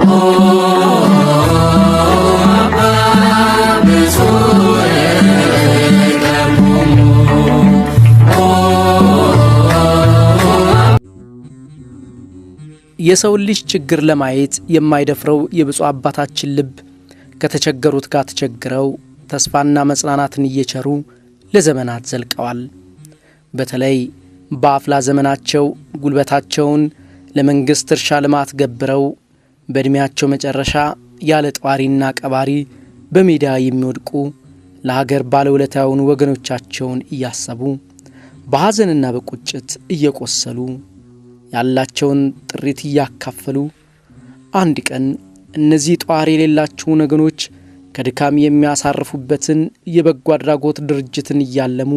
የሰው ልጅ ችግር ለማየት የማይደፍረው የብፁዕ አባታችን ልብ ከተቸገሩት ጋር ተቸግረው ተስፋና መጽናናትን እየቸሩ ለዘመናት ዘልቀዋል። በተለይ በአፍላ ዘመናቸው ጉልበታቸውን ለመንግስት እርሻ ልማት ገብረው በእድሜያቸው መጨረሻ ያለ ጧሪና ቀባሪ በሜዳ የሚወድቁ ለሀገር ባለውለታ የሆኑ ወገኖቻቸውን እያሰቡ በሐዘንና በቁጭት እየቆሰሉ ያላቸውን ጥሪት እያካፈሉ አንድ ቀን እነዚህ ጧሪ የሌላቸው ወገኖች ከድካም የሚያሳርፉበትን የበጎ አድራጎት ድርጅትን እያለሙ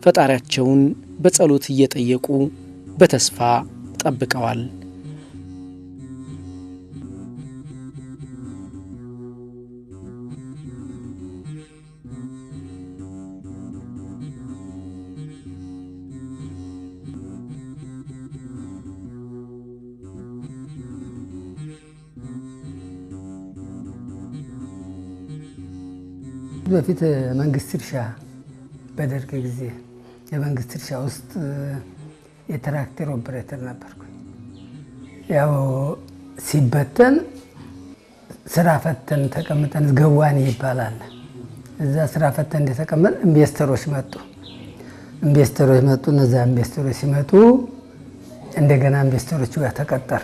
ፈጣሪያቸውን በጸሎት እየጠየቁ በተስፋ ጠብቀዋል። በፊት መንግስት እርሻ በደርግ ጊዜ የመንግስት እርሻ ውስጥ የትራክተር ኦፕሬተር ነበርኩ። ያው ሲበተን ስራ ፈተን ተቀምጠን ገዋኔ ይባላል። እዛ ስራ ፈተን እንደተቀመጥ ኢንቨስተሮች መጡ። እነዛ ኢንቨስተሮች ሲመጡ እንደገና ኢንቨስተሮቹ ጋር ተቀጠር።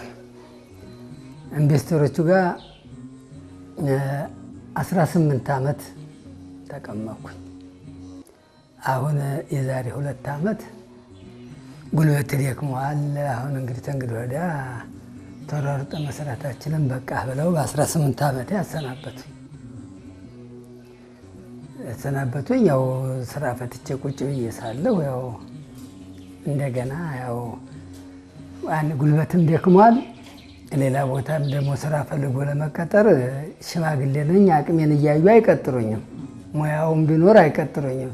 ኢንቨስተሮቹ ጋር 18 ዓመት ተቀመጥኩኝ። አሁን የዛሬ 2 ዓመት ጉልበት ደክሟል። አሁን እንግዲህ ወዲያ ተሯሩጠ መስራታችንን በቃ ብለው በ18 ዓመት ያሰናበቱኝ። ያው ስራ ፈትቼ ቁጭ ብዬ ሳለሁ ያው እንደገና ያው ጉልበትም ደክሟል። ሌላ ቦታም ደግሞ ስራ ፈልጎ ለመቀጠር ሽማግሌ ነኝ፣ አቅሜን እያዩ አይቀጥሩኝም። ሙያውም ቢኖር አይቀጥሩኝም፣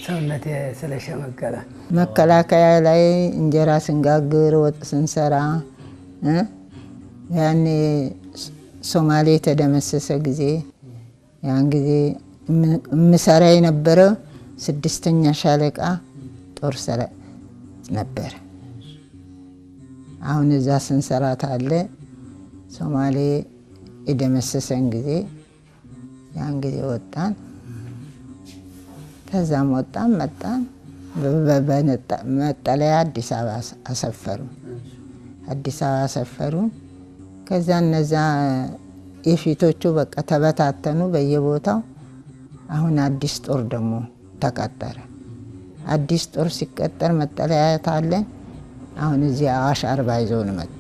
ሰውነቴ ስለሸመገለ። መከላከያ ላይ እንጀራ ስንጋግር ወጥ ስንሰራ ያኔ ሶማሌ የተደመሰሰ ጊዜ ያን ጊዜ ምሰራ የነበረ 6ኛ ሻለቃ ጦር ሰራ ነበር። አሁን እዛ ስንሰራት አለ ሶማሌ የደመሰሰን ጊዜ ያን ጊዜ ወጣን። ከዛም ወጣን መጣን። መጠለያ አዲስ አበባ አሰፈሩ። ከዛ እነዛ የፊቶቹ በቃ ተበታተኑ በየቦታው። አሁን አዲስ ጦር ደግሞ ተቀጠረ። አዲስ ጦር ሲቀጠር መጠለያ ታለን። አሁን እዚህ አዋሽ 40 ይዘውን መጡ።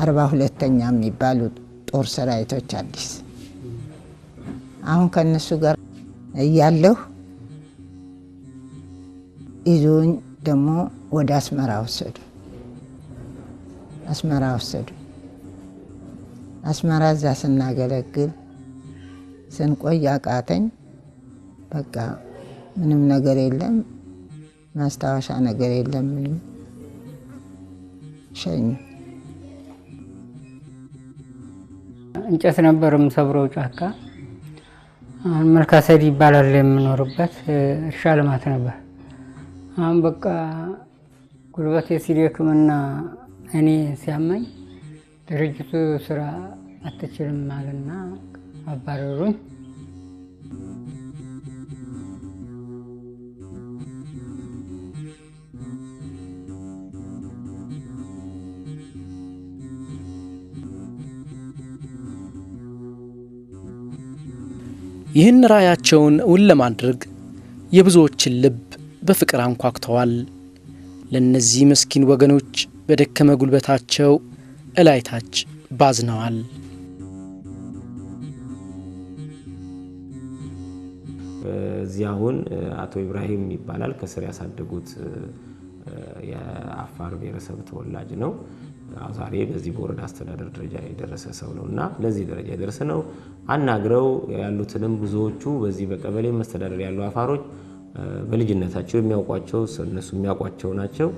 42ኛ የሚባሉ ጦር ሰራዊቶች አዲስ። አሁን ከነሱ ጋር እያለሁ ይዞኝ ደግሞ ወደ አስመራ ወሰዱ። አስመራ እዛ ስናገለግል ስንቆይ አቃተኝ። በቃ ምንም ነገር የለም፣ ማስታወሻ ነገር የለም። ምንም ሸኝ። እንጨት ነበርም ሰብረው ጫካ። አሁን መልካሰዲ ይባላል የምኖርበት እርሻ ልማት ነበር። አሁን በቃ ጉልበቴ ሲደክምና እኔ ሲያመኝ ድርጅቱ ስራ አትችልም አለና አባረሩኝ። ይህን ራያቸውን እውን ለማድረግ የብዙዎችን ልብ በፍቅር አንኳኩተዋል። ለነዚህ ምስኪን ወገኖች በደከመ ጉልበታቸው እላይታች ባዝነዋል። እዚህ አሁን አቶ ኢብራሂም ይባላል። ከስር ያሳደጉት የአፋር ብሔረሰብ ተወላጅ ነው። ዛሬ በዚህ በወረዳ አስተዳደር ደረጃ የደረሰ ሰው ነውና ለዚህ ደረጃ የደረሰ ነው። አናግረው ያሉትንም ብዙዎቹ በዚህ በቀበሌ መስተዳደር ያሉ አፋሮች በልጅነታቸው የሚያውቋቸው እነሱ የሚያውቋቸው ናቸው።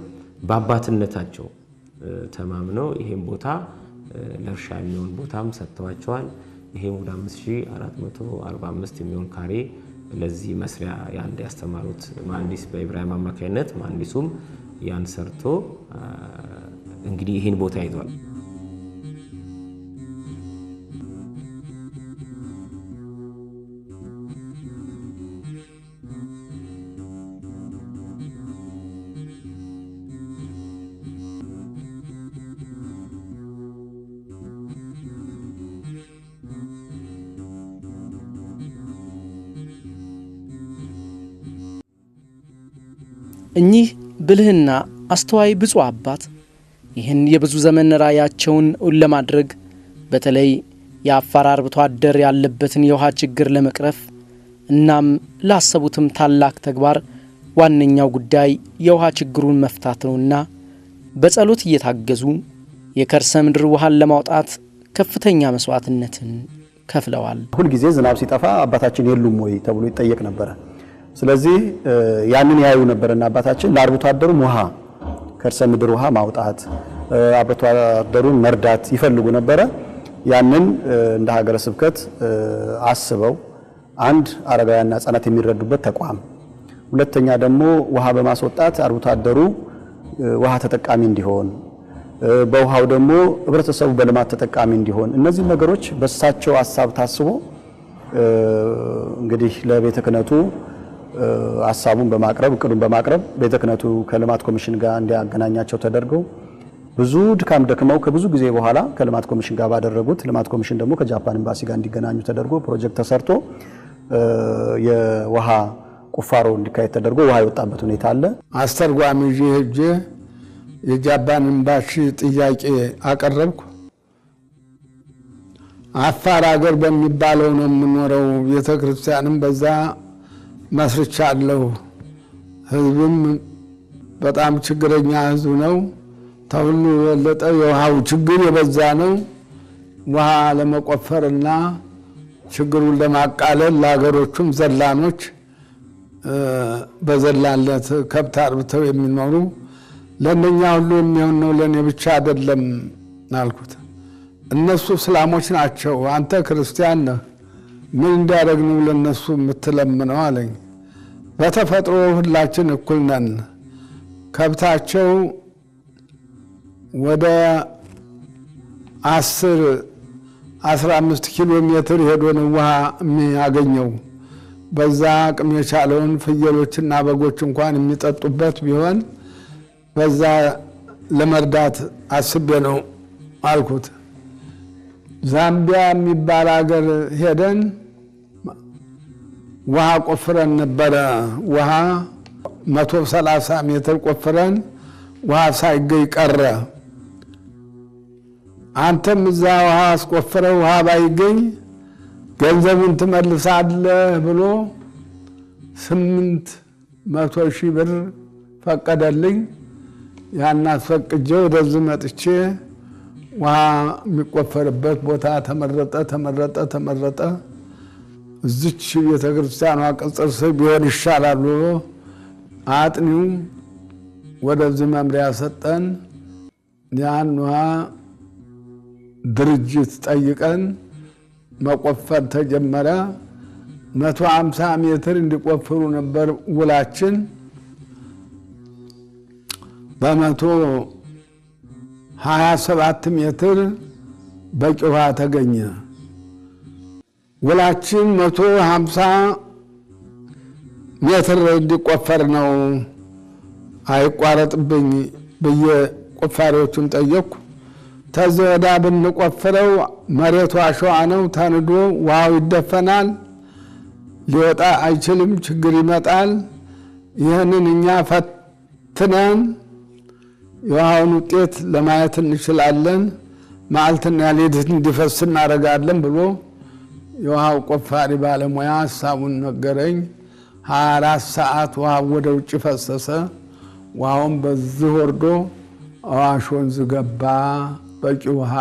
በአባትነታቸው ተማምነው ይሄን ቦታ ለእርሻ የሚሆን ቦታም ሰጥተዋቸዋል። ይሄም ወደ 5445 የሚሆን ካሬ ለዚህ መስሪያ ያንድ ያስተማሩት መሐንዲስ በኢብራሂም አማካይነት መሐንዲሱም ያን ሰርቶ እንግዲህ ይሄን ቦታ ይዟል። እኚህ ብልህና አስተዋይ ብፁዕ አባት ይህን የብዙ ዘመን ራዕያቸውን ለማድረግ በተለይ የአፋር አርብቶ አደር ያለበትን የውሃ ችግር ለመቅረፍ እናም ላሰቡትም ታላቅ ተግባር ዋነኛው ጉዳይ የውሃ ችግሩን መፍታት ነውና በጸሎት እየታገዙ የከርሰ ምድር ውሃን ለማውጣት ከፍተኛ መስዋዕትነትን ከፍለዋል። ሁሉ ጊዜ ዝናብ ሲጠፋ አባታችን የሉም ወይ ተብሎ ይጠየቅ ነበር። ስለዚህ ያንን ያዩ ነበርና አባታችን ለአርብቶ አደሩ ውሃ ከርሰ ምድር ውሃ ማውጣት አርብቶ አደሩን መርዳት ይፈልጉ ነበር። ያንን እንደ ሀገረ ስብከት አስበው አንድ አረጋውያንና ህጻናት የሚረዱበት ተቋም፣ ሁለተኛ ደግሞ ውሃ በማስወጣት አርብቶ አደሩ ውሃ ተጠቃሚ እንዲሆን፣ በውሃው ደግሞ ህብረተሰቡ በልማት ተጠቃሚ እንዲሆን እነዚህ ነገሮች በሳቸው ሐሳብ ታስቦ እንግዲህ ለቤተ ክህነቱ ሐሳቡን በማቅረብ እቅዱን በማቅረብ ቤተ ክህነቱ ከልማት ኮሚሽን ጋር እንዲያገናኛቸው ተደርገው ብዙ ድካም ደክመው ከብዙ ጊዜ በኋላ ከልማት ኮሚሽን ጋር ባደረጉት ልማት ኮሚሽን ደግሞ ከጃፓን ኤምባሲ ጋር እንዲገናኙ ተደርጎ ፕሮጀክት ተሰርቶ የውሃ ቁፋሮ እንዲካሄድ ተደርጎ ውሃ የወጣበት ሁኔታ አለ። አስተርጓሚ ሄጄ የጃፓን ኤምባሲ ጥያቄ አቀረብኩ። አፋር ሀገር በሚባለው ነው የምኖረው፣ ቤተክርስቲያንም በዛ መስርቻለሁ፣ ህዝብም በጣም ችግረኛ ህዝብ ነው፣ ተሁሉ የበለጠ የውሃው ችግር የበዛ ነው። ውሃ ለመቆፈርና ችግሩን ለማቃለል ለሀገሮቹም ዘላኖች በዘላለት ከብት አርብተው የሚኖሩ ለእነኛ ሁሉ የሚሆን ነው፣ ለእኔ ብቻ አይደለም አልኩት። እነሱ እስላሞች ናቸው፣ አንተ ክርስቲያን ነህ፣ ምን እንዲያደርግ ነው ለእነሱ የምትለምነው አለኝ። በተፈጥሮ ሁላችን እኩል ነን። ከብታቸው ወደ 10-15 ኪሎ ሜትር ሄዶ ነው ውሃ የሚያገኘው። በዛ አቅም የቻለውን ፍየሎችና በጎች እንኳን የሚጠጡበት ቢሆን በዛ ለመርዳት አስቤ ነው አልኩት። ዛምቢያ የሚባል ሀገር ሄደን ውሃ ቆፍረን ነበረ። ውሃ 130 ሜትር ቆፍረን ውሃ ሳይገኝ ቀረ። አንተም እዛ ውሃ አስቆፍረው ውሃ ባይገኝ ገንዘቡን ትመልሳለህ ብሎ 800,000 ብር ፈቀደልኝ። ያን አስፈቅጄ ወደዚህ መጥቼ ውሃ የሚቆፈርበት ቦታ ተመረጠ። እዚች ቤተክርስቲያኗ ቅጽር ስር ቢሆን ይሻላል ብሎ አጥኒው ወደዚህ መምሪያ ሰጠን። ያን ውሃ ድርጅት ጠይቀን መቆፈር ተጀመረ። 150 ሜትር እንዲቆፍሩ ነበር ውላችን። በ127 ሜትር በቂ ውሃ ተገኘ። ውላችን 150 ሜትር እንዲቆፈር ነው፣ አይቋረጥብኝ ብዬ ቆፋሪዎቹን ጠየቅኩ። ተዚህ ወዳ ብንቆፍረው መሬቱ አሸዋ ነው፣ ተንዶ ውሃው ይደፈናል፣ ሊወጣ አይችልም፣ ችግር ይመጣል። ይህንን እኛ ፈትነን የውሃውን ውጤት ለማየት እንችላለን፣ መዓልትና ሌሊት እንዲፈስ እናደርጋለን ብሎ የውሃው ቆፋሪ ባለሙያ ሀሳቡን ነገረኝ። 24 ሰዓት ውሃ ወደ ውጭ ፈሰሰ። ውሃውን በዚህ ወርዶ አዋሽ ወንዝ ገባ። በቂ ውሃ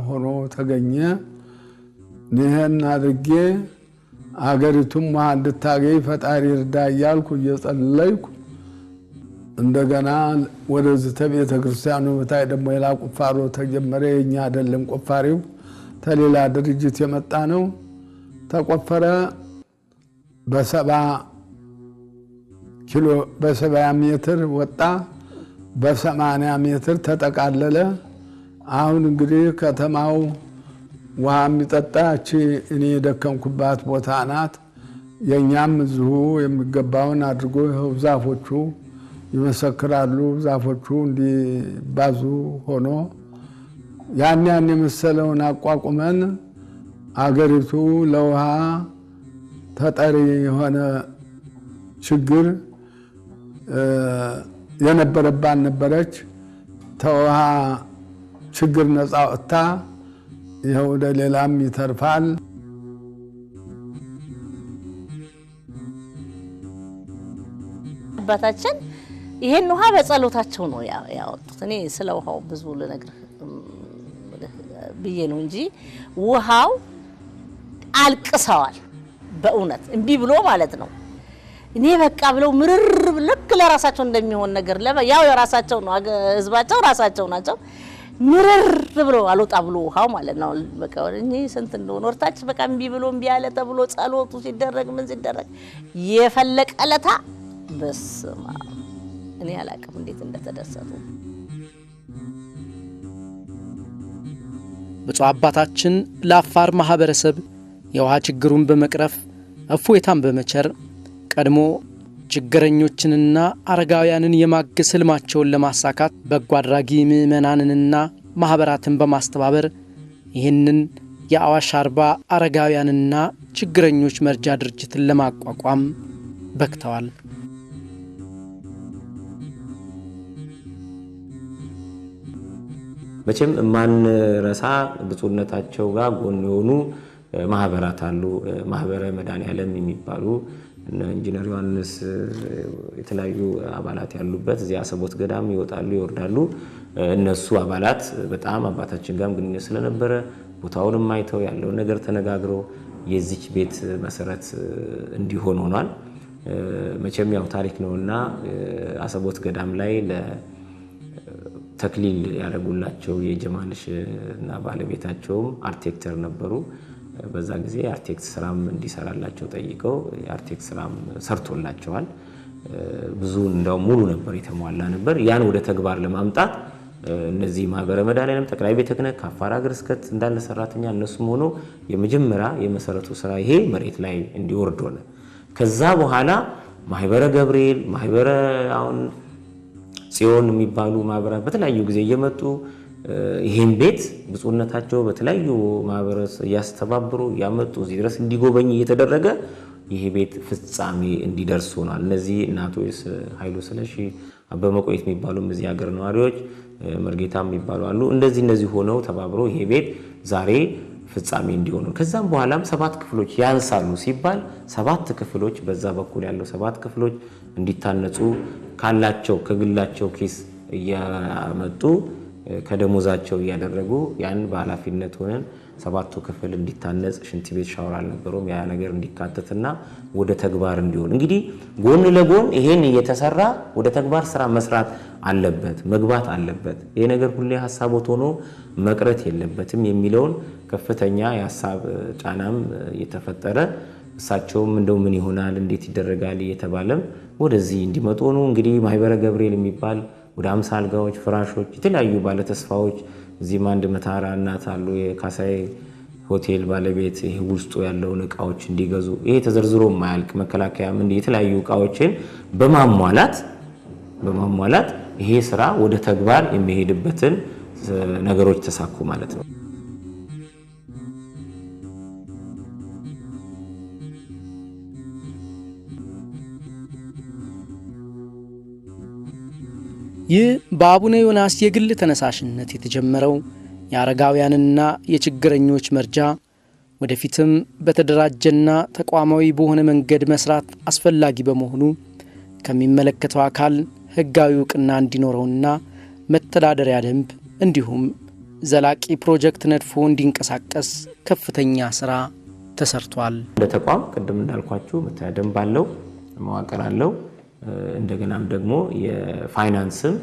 ሆኖ ተገኘ። ይህን አድርጌ አገሪቱም ውሃ እንድታገኝ ፈጣሪ እርዳ እያልኩ እየጸለይኩ እንደገና ወደዚህ ተቤተ ክርስቲያኑ በታይ ደግሞ ሌላ ቁፋሮ ተጀመረ። የኛ አይደለም ቁፋሪው ተሌላ ድርጅት የመጣ ነው። ተቆፈረ። በ70 ሜትር ወጣ፣ በ80 ሜትር ተጠቃለለ። አሁን እንግዲህ ከተማው ውሃ የሚጠጣ እኔ የደከምኩባት ቦታ ናት። የኛም እዚሁ የሚገባውን አድርጎ ይኸው ዛፎቹ ይመሰክራሉ። ዛፎቹ እንዲባዙ ሆኖ ያን የመሰለውን አቋቁመን አገሪቱ ለውሃ ተጠሪ የሆነ ችግር የነበረባት ነበረች። ተውሃ ችግር ነፃ ወጥታ ይኸው ለሌላም ይተርፋል። አባታችን ይሄን ውሃ በጸሎታቸው ነው ያወጡት። እኔ ስለ ውሃው ብዙ ልነግርህ ብዬ ነው እንጂ ውሃው አልቅሰዋል። በእውነት እምቢ ብሎ ማለት ነው። እኔ በቃ ብለው ምርር ልክ ለራሳቸው እንደሚሆን ነገር ያው የራሳቸው ነው፣ ህዝባቸው ራሳቸው ናቸው። ምርር ብሎ አልወጣ ብሎ ውሃው ማለት ነው። በቃ እኔ ስንት እንደሆነ ወርታች በቃ እምቢ ብሎ እምቢ ያለ ተብሎ ጸሎቱ ሲደረግ ምን ሲደረግ የፈለቀለታ በስማ እኔ አላቅም እንዴት እንደተደሰቱ። ብፁዕ አባታችን ለአፋር ማህበረሰብ የውሃ ችግሩን በመቅረፍ እፎይታን በመቸር ቀድሞ ችግረኞችንና አረጋውያንን የማገዝ ህልማቸውን ለማሳካት በጎ አድራጊ ምዕመናንንና ማህበራትን በማስተባበር ይህንን የአዋሽ አርባ አረጋውያንና ችግረኞች መርጃ ድርጅትን ለማቋቋም በክተዋል። መቼም ማን ረሳ ብፁዕነታቸው ጋር ጎን የሆኑ ማህበራት አሉ። ማህበረ መድኃኔዓለም የሚባሉ ኢንጂነር ዮሐንስ የተለያዩ አባላት ያሉበት እዚያ አሰቦት ገዳም ይወጣሉ ይወርዳሉ። እነሱ አባላት በጣም አባታችን ጋርም ግንኙነት ስለነበረ ቦታውንም አይተው ያለውን ነገር ተነጋግረው የዚች ቤት መሰረት እንዲሆን ሆኗል። መቼም ያው ታሪክ ነውና አሰቦት ገዳም ላይ ለተክሊል ያደረጉላቸው የጀማልሽ እና ባለቤታቸውም አርኪቴክቸር ነበሩ። በዛ ጊዜ አርኪቴክት ስራም እንዲሰራላቸው ጠይቀው የአርኪቴክት ስራም ሰርቶላቸዋል። ብዙ እንደው ሙሉ ነበር የተሟላ ነበር። ያን ወደ ተግባር ለማምጣት እነዚህ ማህበረ መድኃኔዓለም ጠቅላይ ቤተ ክህነት ከአፋር ሀገረ ስብከት እንዳለ ሰራተኛ እነሱም ሆኖ የመጀመሪያ የመሰረቱ ስራ ይሄ መሬት ላይ እንዲወርድ ሆነ። ከዛ በኋላ ማህበረ ገብርኤል ማህበረ አሁን ጽዮን የሚባሉ ማህበራት በተለያዩ ጊዜ እየመጡ ይሄን ቤት ብፁዕነታቸው በተለያዩ ማህበረሰብ ያስተባብሩ ያመጡ እዚህ ድረስ እንዲጎበኝ እየተደረገ ይሄ ቤት ፍጻሜ እንዲደርስ ሆኗል። እነዚህ እናቶች ኃይሉ ስለሺ አበመቆየት የሚባሉም እዚህ ሀገር ነዋሪዎች መርጌታ የሚባሉ አሉ። እንደዚህ ሆነው ተባብረው ይሄ ቤት ዛሬ ፍጻሜ እንዲሆኑ ከዛም በኋላም 7 ክፍሎች ያንሳሉ ሲባል 7 ክፍሎች በዛ በኩል ያለው 7 ክፍሎች እንዲታነጹ ካላቸው ከግላቸው ኪስ እያመጡ ከደሞዛቸው እያደረጉ ያን በኃላፊነት ሆነን 7ቱ ክፍል እንዲታነጽ ሽንት ቤት ሻወር አልነበረውም ያ ነገር እንዲካተትና ወደ ተግባር እንዲሆን እንግዲህ ጎን ለጎን ይሄን እየተሰራ ወደ ተግባር ስራ መስራት አለበት መግባት አለበት። ይሄ ነገር ሁሌ ሐሳቦት ሆኖ መቅረት የለበትም የሚለውን ከፍተኛ የሐሳብ ጫናም እየተፈጠረ እሳቸውም እንደው ምን ይሆናል እንዴት ይደረጋል እየተባለም ወደዚህ እንዲመጡ ነው። እንግዲህ ማህበረ ገብርኤል የሚባል ወደ 50 አልጋዎች ፍራሾች የተለያዩ ባለ ተስፋዎች እዚህም አንድ መታራ እናት አሉ የካሳይ ሆቴል ባለቤት ይሄ ውስጡ ያለውን እቃዎች እንዲገዙ ይሄ ተዘርዝሮ ማያልቅ መከላከያም እንደ የተለያዩ እቃዎችን በማሟላት ይሄ ስራ ወደ ተግባር የሚሄድበትን ነገሮች ተሳኩ ማለት ነው። ይህ በአቡነ ዮናስ የግል ተነሳሽነት የተጀመረው የአረጋውያንና የችግረኞች መርጃ ወደፊትም በተደራጀና ተቋማዊ በሆነ መንገድ መስራት አስፈላጊ በመሆኑ ከሚመለከተው አካል ህጋዊ ዕውቅና እንዲኖረውና መተዳደሪያ ደንብ እንዲሁም ዘላቂ ፕሮጀክት ነድፎ እንዲንቀሳቀስ ከፍተኛ ስራ ተሰርቷል። እንደ ተቋም ቅድም እንዳልኳችሁ መተዳደሪያ ደንብ አለው መዋቅር አለው እንደገናም ደግሞ የፋይናንስም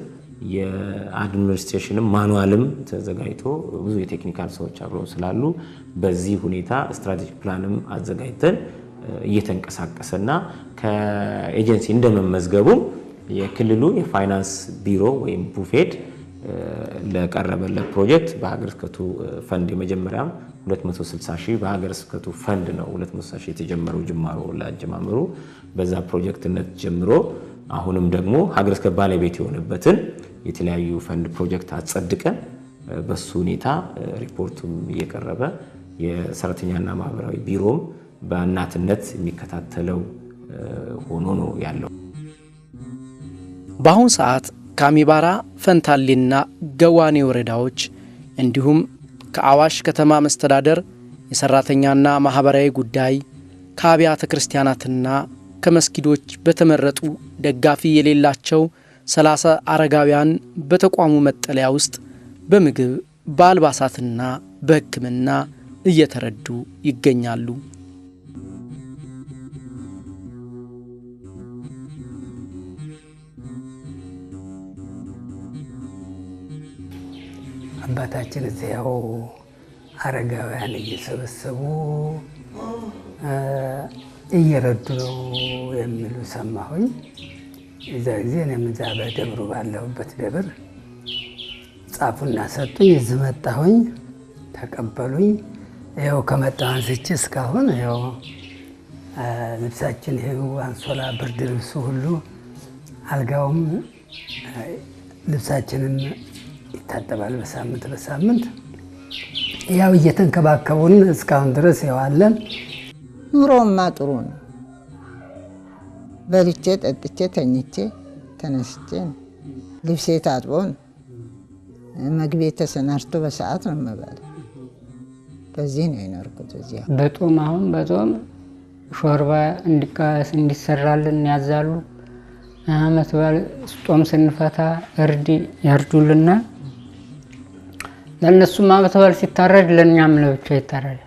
የአድሚኒስትሬሽንም ማኑዋልም ተዘጋጅቶ ብዙ የቴክኒካል ሰዎች አብረው ስላሉ በዚህ ሁኔታ ስትራቴጂክ ፕላንም አዘጋጅተን እየተንቀሳቀሰና ከኤጀንሲ እንደመመዝገቡም የክልሉ የፋይናንስ ቢሮ ወይም ቡፌድ ለቀረበለት ፕሮጀክት በሀገረ ስብከቱ ፈንድ የመጀመሪያው 260 ሺህ በሀገረ ስብከቱ ፈንድ ነው 260 ሺህ የተጀመረው ጅማሮ ለአጀማመሩ በዛ ፕሮጀክትነት ጀምሮ አሁንም ደግሞ ሀገረ ስብከት ባለቤት የሆነበትን የተለያዩ ፈንድ ፕሮጀክት አጸድቀን በሱ ሁኔታ ሪፖርቱም እየቀረበ የሰራተኛና ማህበራዊ ቢሮም በእናትነት የሚከታተለው ሆኖ ነው ያለው። በአሁን ሰዓት ከአሚባራ ፈንታሌና ገዋኔ ወረዳዎች እንዲሁም ከአዋሽ ከተማ መስተዳደር የሰራተኛና ማህበራዊ ጉዳይ ከአብያተ ክርስቲያናትና ከመስጊዶች በተመረጡ ደጋፊ የሌላቸው 30 አረጋውያን በተቋሙ መጠለያ ውስጥ በምግብ በአልባሳትና በሕክምና እየተረዱ ይገኛሉ። አባታችን እዚያው አረጋውያን እየሰበሰቡ እየረዱ ነው የሚሉ ሰማሁኝ። እዛ ጊዜ እኔም እዛ በደብሩ ባለሁበት ደብር ጻፉና ሰጡኝ። እዚህ መጣሁኝ፣ ተቀበሉኝ። ይኸው ከመጣሁ አንስቼ እስካሁን ይኸው ልብሳችን ይኸው አንሶላ፣ ብርድ ልብሱ ሁሉ አልጋውም ልብሳችንም ይታጠባል በሳምንት ያው እየተንከባከቡን እስካሁን ድረስ ያዋለን። ኑሮማ ጥሩ ነው። በልቼ ጠጥቼ ተኝቼ ተነስቼ ልብሴ ታጥቦ መግቤ ተሰናድቶ በሰዓት ነው የምበላው። በዚህ ነው የኖርኩት። እዚያ በጦም አሁን በጦም ሾርባ እንዲሰራልን ያዛሉ። አመት በዓል ጾም ስንፈታ እርድ ያርዱልና ለነሱም አመት በዓል ሲታረድ ለኛም ለብቻ ይታረዳል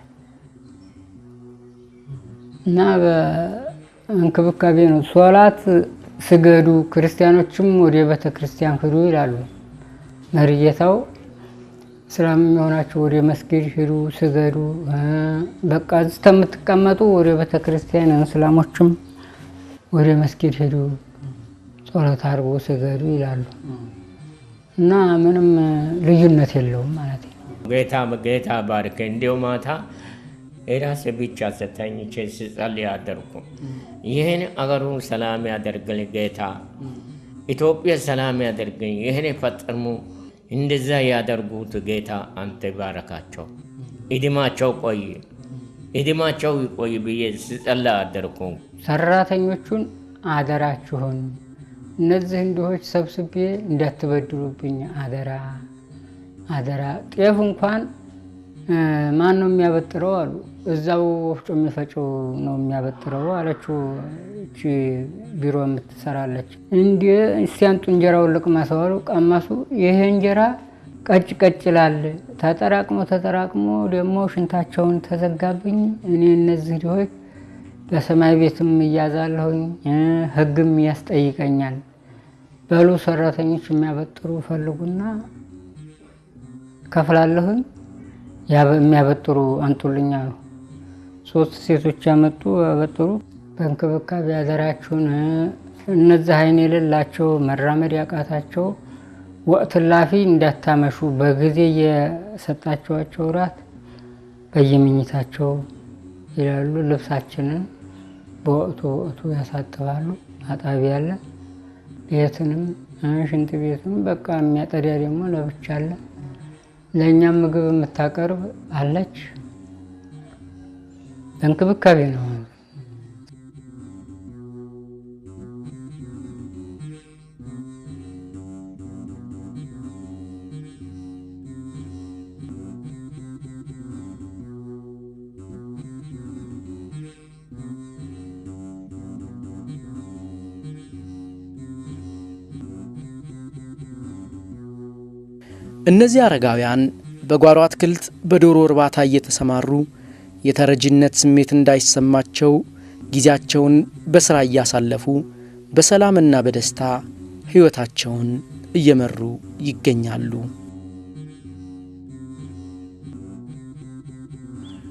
እና በእንክብካቤ ነው። ሶላት ስገዱ፣ ክርስቲያኖችም ወደ ቤተ ክርስቲያን ሂዱ ይላሉ። መሪጌታው እስላም የሆናችሁ ወደ መስጊድ ሂዱ ስገዱ፣ በቃ እስከምትቀመጡ ወደ ቤተ ክርስቲያን እስላሞችም ወደ መስጊድ ሂዱ ጸሎት አድርጎ ስገዱ ይላሉ እና ምንም ልዩነት የለውም ማለት ነው። ጌታ ባርከ እንዲው ማታ የራስ ብቻ ተኝቼ ስጸልይ አደርኩ። ይህን አገሩን ሰላም ያደርግልኝ ጌታ፣ ኢትዮጵያ ሰላም ያደርግልኝ። ይህን የፈጠርሙ እንደዛ ያደርጉት ጌታ አንተ ባረካቸው፣ እድማቸው ይቆይ ብዬ ስጸልይ አደርኩ። ሰራተኞቹን አደራችሁን እነዚህ እንዲሆች ሰብስቤ እንዳትበድሉብኝ አደራ። ጤፍ እንኳን ማን ነው የሚያበጥረው አሉ። እዛው ወፍጮ የሚፈጨው ነው የሚያበጥረው አለችው። እቺ ቢሮ የምትሰራለች እንዴ ሲያንጡ እንጀራውን ልቅመሰው አሉ። ቀመሱ። ይሄ እንጀራ ቀጭ ይላል። ተጠራቅሞ ደግሞ ሽንታቸውን ተዘጋብኝ። እኔ እነዚህ ድሆች በሰማይ ቤትም እያዛለሁኝ ሕግም ያስጠይቀኛል። በሉ ሰራተኞች የሚያበጥሩ ፈልጉና ከፍላለሁኝ የሚያበጥሩ አንጡልኝ አሉ። 3 ሴቶች ያመጡ አበጥሩ። በእንክብካቤ አደራችሁን እነዚህ አይን የሌላቸው መራመድ ያቃታቸው ወቅት ላፊ እንዳታመሹ በጊዜ የሰጣቸዋቸው ራት በየምኝታቸው ይላሉ። ልብሳችንን በወቅቱ ያሳጥባሉ። አጣቢ ያለ ቤትንም ሽንት ቤትንም በቃ የሚያጠዳ ደግሞ ለብቻ አለ። ለእኛም ምግብ የምታቀርብ አለች። እንክብካቤ ነው። እነዚህ አረጋውያን በጓሮ አትክልት በዶሮ እርባታ እየተሰማሩ የተረጂነት ስሜት እንዳይሰማቸው ጊዜያቸውን በስራ እያሳለፉ በሰላምና በደስታ ሕይወታቸውን እየመሩ ይገኛሉ።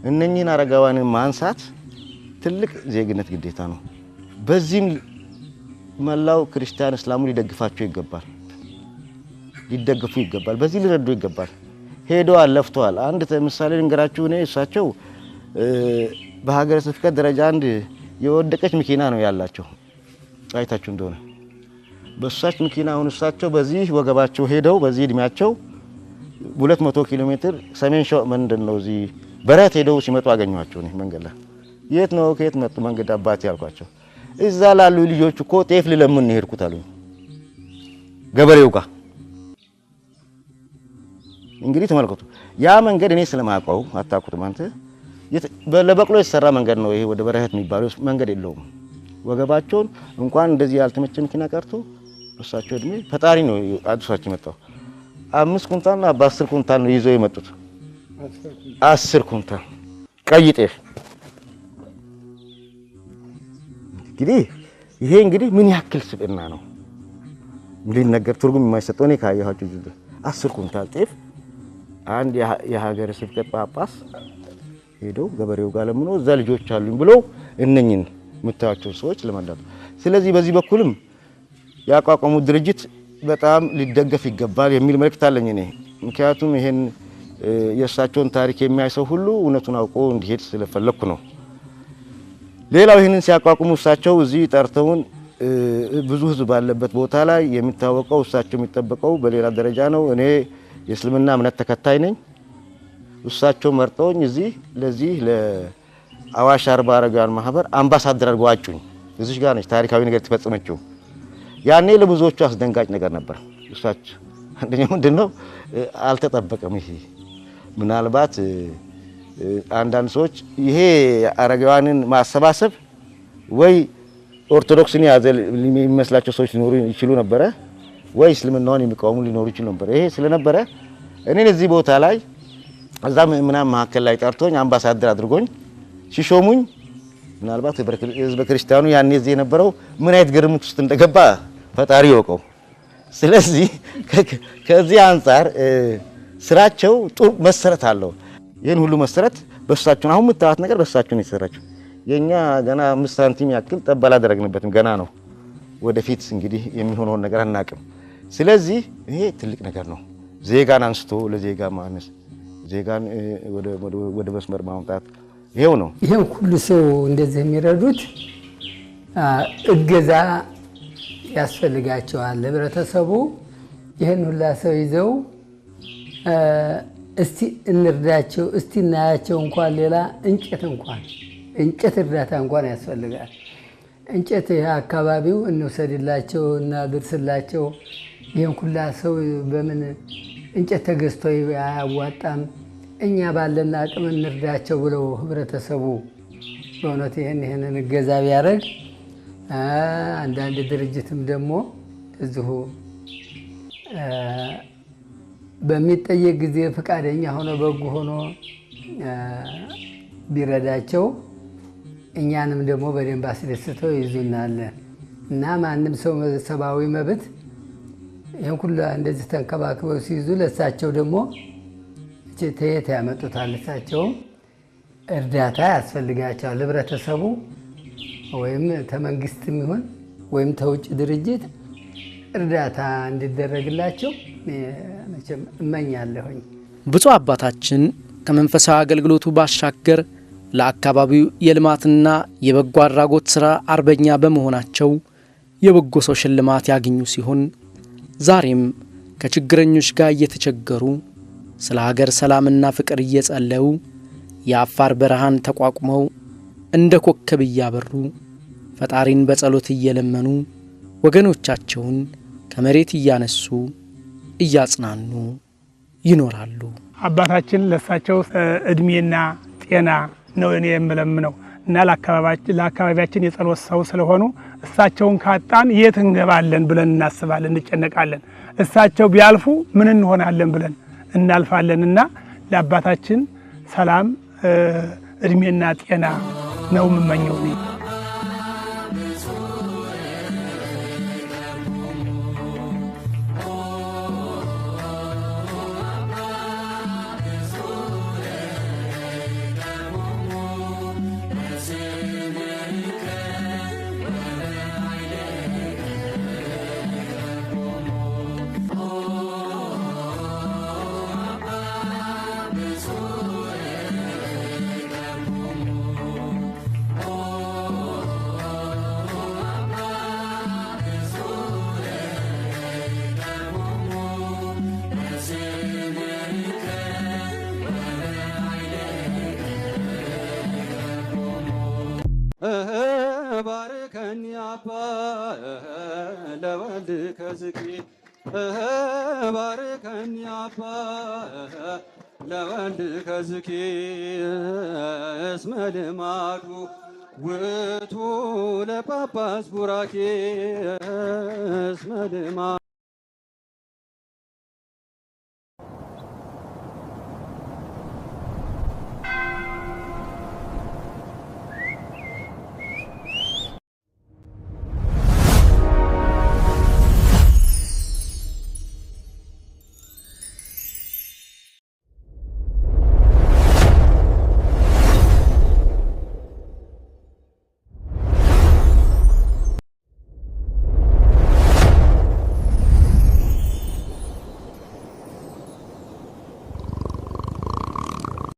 እነኚህን አረጋውያንን ማንሳት ትልቅ ዜግነት ግዴታ ነው። በዚህም መላው ክርስቲያን እስላሙ ሊደግፋቸው ይገባል፣ ሊደግፉ ይገባል፣ በዚህ ሊረዱ ይገባል። ሄደዋል፣ ለፍተዋል። አንድ ምሳሌ ልንገራችሁ። እኔ እሳቸው በሀገረ ስብከት ደረጃ አንድ የወደቀች መኪና ነው ያላቸው፣ አይታችሁ እንደሆነ በእሳች መኪና አሁን እሳቸው በዚህ ወገባቸው ሄደው በዚህ እድሜያቸው 200 ኪሎ ሜትር ሰሜን ሸዋ ምንድነው እዚህ በረት ሄደው ሲመጡ አገኘኋቸው። እኔ መንገድ ላይ የት ነው ከየት መጡ መንገድ አባቴ ያልኳቸው፣ እዛ ላሉ ልጆች እኮ ጤፍ ልለምን ሄድኩት አሉኝ፣ ገበሬው ጋር። እንግዲህ ተመልከቱ፣ ያ መንገድ እኔ ስለማውቀው አታውቁትም አንተ፣ ለበቅሎ የተሰራ መንገድ ነው ይሄ። ወደ በረሃት የሚባለው መንገድ የለውም። ወገባቸውን እንኳን እንደዚህ ያልተመቸ መኪና ቀርቶ እሳቸው እድሜ ፈጣሪ ነው አድሷቸው የመጣው። 5 ኩንታልና 10 ኩንታል ነው ይዘው የመጡት። 10 ኩንታል ቀይ ጤፍ። እንግዲህ ይሄ እንግዲህ ምን ያክል ስብዕና ነው ሊነገር ትርጉም የማይሰጠው። እኔ ካየኋቸው 10 ኩንታል ጤፍ አንድ የሀገረ ስብከት ጳጳስ ሄደው ገበሬው ጋር ለምኖ እዛ ልጆች አሉኝ ብሎ እነኝን የምታዩቸው ሰዎች ለማዳት። ስለዚህ በዚህ በኩልም ያቋቋሙት ድርጅት በጣም ሊደገፍ ይገባል የሚል መልእክት አለኝ እኔ። ምክንያቱም ይሄን የእሳቸውን ታሪክ የሚያይ ሰው ሁሉ እውነቱን አውቆ እንዲሄድ ስለፈለኩ ነው። ሌላው ይህንን ሲያቋቁሙ እሳቸው እዚህ ጠርተውን ብዙ ሕዝብ ባለበት ቦታ ላይ የሚታወቀው እሳቸው የሚጠበቀው በሌላ ደረጃ ነው። እኔ የእስልምና እምነት ተከታይ ነኝ። እሳቸው መርጠውኝ እዚህ ለዚህ ለአዋሽ አርባ አረጋውያን ማህበር አምባሳደር አድርገው አጩኝ። እዚህ ጋር ነች ታሪካዊ ነገር የተፈጸመችው። ያኔ ለብዙዎቹ አስደንጋጭ ነገር ነበር። እሳቸው አንደኛው ምንድነው አልተጠበቀም። ይሄ ምናልባት አንዳንድ ሰዎች ይሄ አረጋውያንን ማሰባሰብ ወይ ኦርቶዶክስን ያዘ የሚመስላቸው ሰዎች ሊኖሩ ይችሉ ነበረ፣ ወይ እስልምናውን የሚቃወሙ ሊኖሩ ይችሉ ነበር። ይሄ ስለነበረ እኔ እዚህ ቦታ ላይ እዛ ምናምን መሀከል ላይ ጠርቶኝ አምባሳደር አድርጎኝ ሲሾሙኝ ምናልባት ህዝበ ክርስቲያኑ ያኔ እዚህ የነበረው ምን አይነት ግርምት ውስጥ እንደገባ ፈጣሪ ይወቀው። ስለዚህ ከዚህ አንፃር ስራቸው ጥሩ መሰረት አለው። ይህን ሁሉ መሰረት በእሳቸው አሁን የምታዩት ነገር በእሳቸው ነው የተሰራቸው። የኛ ገና 5 ሳንቲም ያክል ጠብ አላደረግንበትም፣ ገና ነው። ወደፊት እንግዲህ የሚሆነውን ነገር አናውቅም። ስለዚህ ይሄ ትልቅ ነገር ነው። ዜጋን አንስቶ ለዜጋ ማነስ፣ ዜጋን ወደ መስመር ማምጣት ይሄው ነው። ይሄን ሁሉ ሰው እንደዚህ የሚረዱት እገዛ ያስፈልጋቸዋል። ህብረተሰቡ ይሄን ሁላ ሰው ይዘው እስቲ እንርዳቸው፣ እስቲ እናያቸው። እንኳን ሌላ እንጨት እርዳታ እንኳን ያስፈልጋል። እንጨት ይሄ አካባቢው እንውሰድላቸው፣ እናድርስላቸው። ይሄን ሁላ ሰው በምን እንጨት ተገዝቶ አያዋጣም፣ እኛ ባለን አቅም እንርዳቸው ብለው ህብረተሰቡ በእውነት ይሄንን እገዛ ቢያደርግ፣ አንዳንድ ድርጅትም ደግሞ እዚሁ በሚጠየቅ ጊዜ ፈቃደኛ ሆኖ በጎ ሆኖ ቢረዳቸው እኛንም ደግሞ በደንብ አስደስተው ይዙናል እና ማንም ሰው ሰብአዊ መብት ይህን ሁሉ እንደዚህ ተንከባክበው ሲይዙ ለእሳቸው ደግሞ ተየት ያመጡታል። እሳቸውም እርዳታ ያስፈልጋቸዋል። ህብረተሰቡ ወይም ተመንግስትም ይሁን ወይም ተውጭ ድርጅት እርዳታ እንዲደረግላቸው መቼም እመኛለሁኝ። ብፁዕ አባታችን ከመንፈሳዊ አገልግሎቱ ባሻገር ለአካባቢው የልማትና የበጎ አድራጎት ሥራ አርበኛ በመሆናቸው የበጎ ሰው ሽልማት ያገኙ ሲሆን ዛሬም ከችግረኞች ጋር እየተቸገሩ ስለ ሀገር ሰላምና ፍቅር እየጸለዩ የአፋር በረሃን ተቋቁመው እንደ ኮከብ እያበሩ ፈጣሪን በጸሎት እየለመኑ ወገኖቻቸውን ከመሬት እያነሱ እያጽናኑ ይኖራሉ። አባታችን ለሳቸው እድሜና ጤና ነው እኔ የምለምነው እና ለአካባቢያችን የጸሎት ሰው ስለሆኑ እሳቸውን ካጣን የት እንገባለን ብለን እናስባለን፣ እንጨነቃለን። እሳቸው ቢያልፉ ምን እንሆናለን ብለን እናልፋለንና ለአባታችን ሰላም እድሜና ጤና ነው የምመኘው። ባርከኒ አባ ለወልድከ ዝክሪ ባርከኒ አባ ለወልድከ ዝክሪ እስመ ልማዱ ውእቱ ለጳጳስ ቡራኬ እስመ ልማዱ